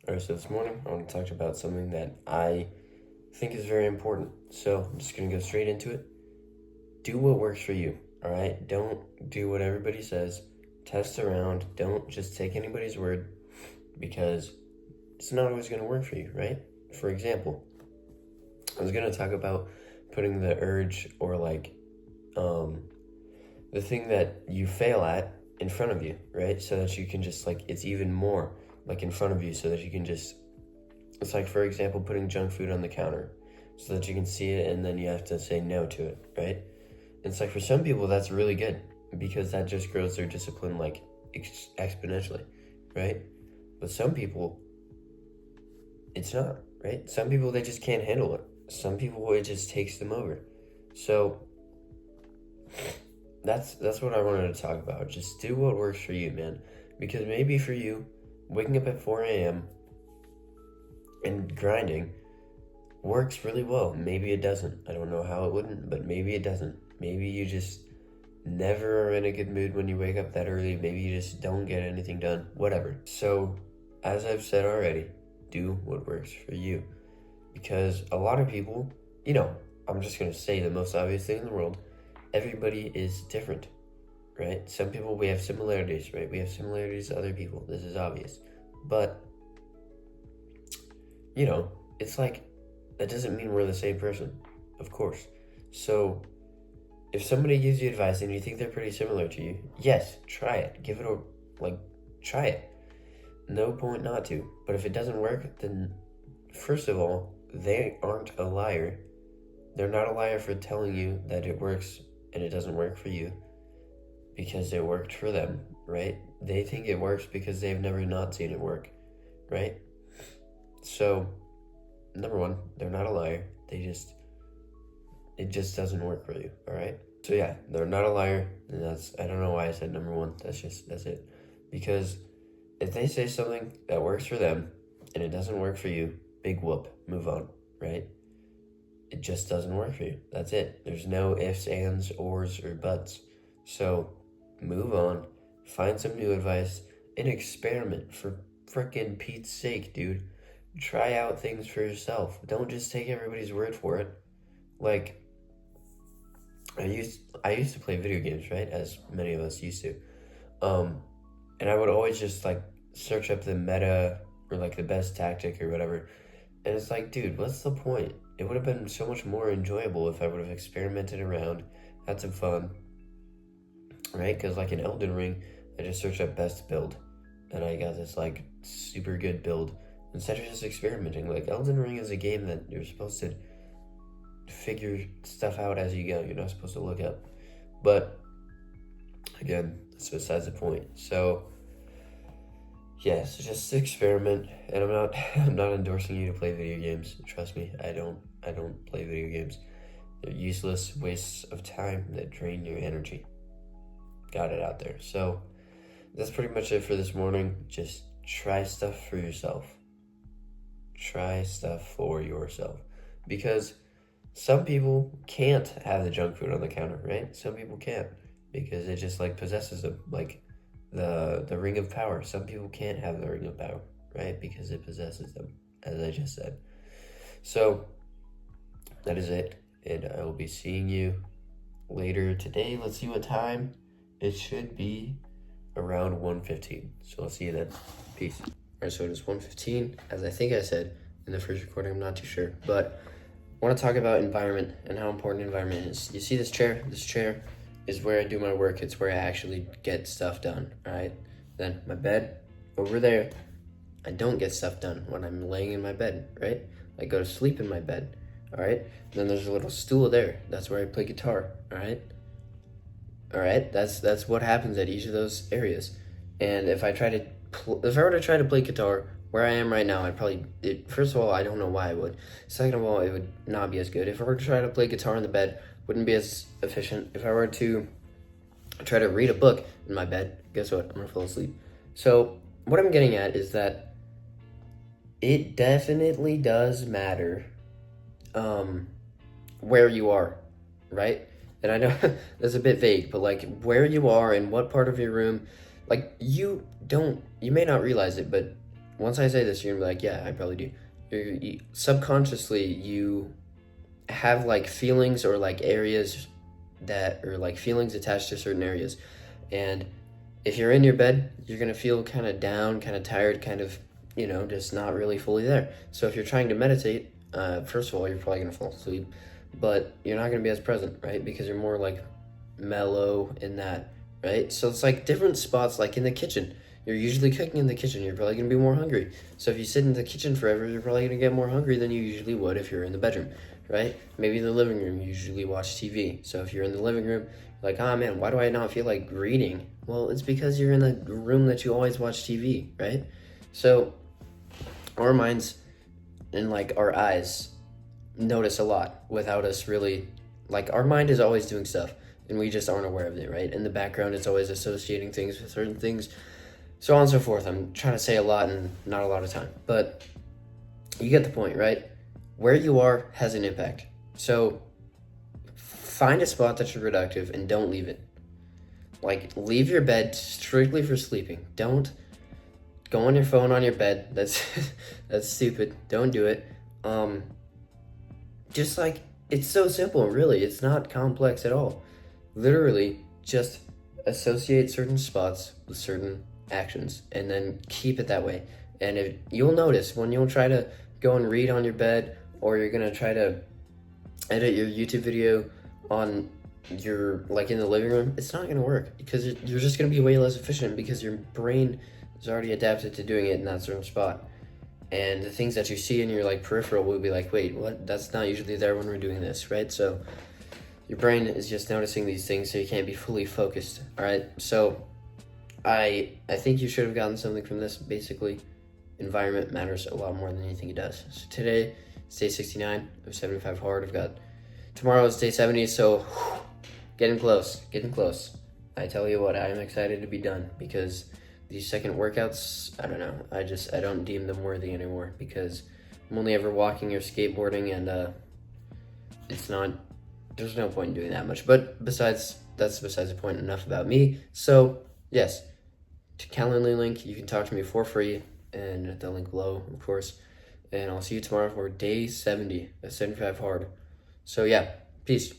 Alright, so this morning I want to talk about something that I think is very important. So I'm just going to go straight into it. Do what works for you, alright? Don't do what everybody says. Test around. Don't just take anybody's word because it's not always going to work for you, right? For example, I was going to talk about putting the urge or the thing that you fail at in front of you, right? So that you can just it's even more in front of you so that you can just, it's like, for example, putting junk food on the counter so that you can see it and then you have to say no to it, right? It's like for some people that's really good because that just grows their discipline exponentially, right? But some people, it's not, right? Some people, they just can't handle it. Some people, it just takes them over. So that's what I wanted to talk about. Just do what works for you, man. Because maybe for you, waking up at 4 a.m. and grinding works really well. Maybe it doesn't. I don't know how it wouldn't, but maybe it doesn't. Maybe you just never are in a good mood when you wake up that early. Maybe you just don't get anything done. Whatever. So, as I've said already, do what works for you. Because a lot of people, I'm just going to say the most obvious thing in the world. Everybody is different, right? Some people, we have similarities, right? We have similarities to other people. This is obvious. But, it's like, that doesn't mean we're the same person, of course. So, if somebody gives you advice and you think they're pretty similar to you, yes, try it. Give it try it. No point not to. But if it doesn't work, then first of all, they aren't a liar. They're not a liar for telling you that it works and it doesn't work for you because it worked for them, right? They think it works because they've never not seen it work, right? So, number one, they're not a liar. It just doesn't work for you, all right? So yeah, they're not a liar, and I don't know why I said number one. That's it. Because if they say something that works for them and it doesn't work for you, big whoop, move on, right? It just doesn't work for you. That's it. There's no ifs, ands, ors, or buts. So move on, find some new advice, and experiment for frickin' Pete's sake, dude. Try out things for yourself. Don't just take everybody's word for it. I used to play video games, right? As many of us used to. And I would always just search up the meta or the best tactic or whatever. And it's like, dude, what's the point? It would have been so much more enjoyable if I would have experimented around, had some fun, right? Because in Elden Ring, I just searched up best build, and I got this super good build instead of just experimenting. Elden Ring is a game that you're supposed to figure stuff out as you go. You're not supposed to look up. But again, that's besides the point. So yes, just experiment. And I'm not endorsing you to play video games. Trust me, I don't play video games. They're useless wastes of time that drain your energy. Got it out there. So that's pretty much it for this morning. Just try stuff for yourself. Try stuff for yourself. Because some people can't have the junk food on the counter, right? Some people can't because it just possesses them, the ring of power. Some people can't have the ring of power, right? Because it possesses them, as I just said. So that is it, and I will be seeing you later today. Let's see what time. It should be around 1:15. So I'll see you then. Peace. All right, so it is 1:15, as I think I said in the first recording. I'm not too sure, but I want to talk about environment and how important environment is. You see this chair? This chair is where I do my work. It's where I actually get stuff done, all right? Then my bed, over there, I don't get stuff done when I'm laying in my bed, right? I go to sleep in my bed, all right? Then there's a little stool there. That's where I play guitar, all right? All right, that's what happens at each of those areas. And if I were to try to play guitar where I am right now, first of all, I don't know why I would. Second of all, it would not be as good. If I were to try to play guitar in the bed, wouldn't be as efficient. If I were to try to read a book in my bed, guess what? I'm gonna fall asleep. So what I'm getting at is that it definitely does matter where you are, right? And I know that's a bit vague, but where you are and what part of your room, you may not realize it, but once I say this, you're gonna be like, yeah, I probably do. Subconsciously, you have like feelings or like areas that, or like feelings attached to certain areas. And if you're in your bed, you're gonna feel kind of down, kind of tired, kind of, just not really fully there. So if you're trying to meditate, first of all, you're probably gonna fall asleep, but you're not gonna be as present, right? Because you're more like mellow in that, right? So it's like different spots, like in the kitchen. You're usually cooking in the kitchen, you're probably gonna be more hungry. So if you sit in the kitchen forever, you're probably gonna get more hungry than you usually would if you're in the bedroom, right? Maybe in the living room, you usually watch TV. So if you're in the living room, like, oh man, why do I not feel like reading? Well, it's because you're in the room that you always watch TV, right? So our minds and like our eyes notice a lot without us really, like, our mind is always doing stuff and we just aren't aware of it, right? In the background, it's always associating things with certain things, so on and so forth. I'm trying to say a lot and not a lot of time, but you get the point, right? Where you are has an impact. So find a spot that's productive and don't leave it. Like, leave your bed strictly for sleeping. Don't go on your phone on your bed. That's that's stupid. Don't do it. Just like, it's so simple, really. It's not complex at all. Literally, just associate certain spots with certain actions and then keep it that way. And if you'll notice when you'll try to go and read on your bed, or you're gonna try to edit your YouTube video on your, like, in the living room, it's not gonna work because you're just gonna be way less efficient because your brain is already adapted to doing it in that certain spot. And the things that you see in your like peripheral will be like, wait, what? That's not usually there when we're doing this, right? So your brain is just noticing these things, so you can't be fully focused. All right. So I think you should have gotten something from this. Basically, environment matters a lot more than you think it does. So today, it's day 69 of 75 hard. I've got, tomorrow is day 70, so getting close. I tell you what, I am excited to be done because these second workouts, I don't know, I don't deem them worthy anymore because I'm only ever walking or skateboarding, and there's no point in doing that much. But that's besides the point. Enough about me. So yes, to Calendly link, you can talk to me for free, and the link below, of course. And I'll see you tomorrow for day 70 of 75 hard. So yeah, peace.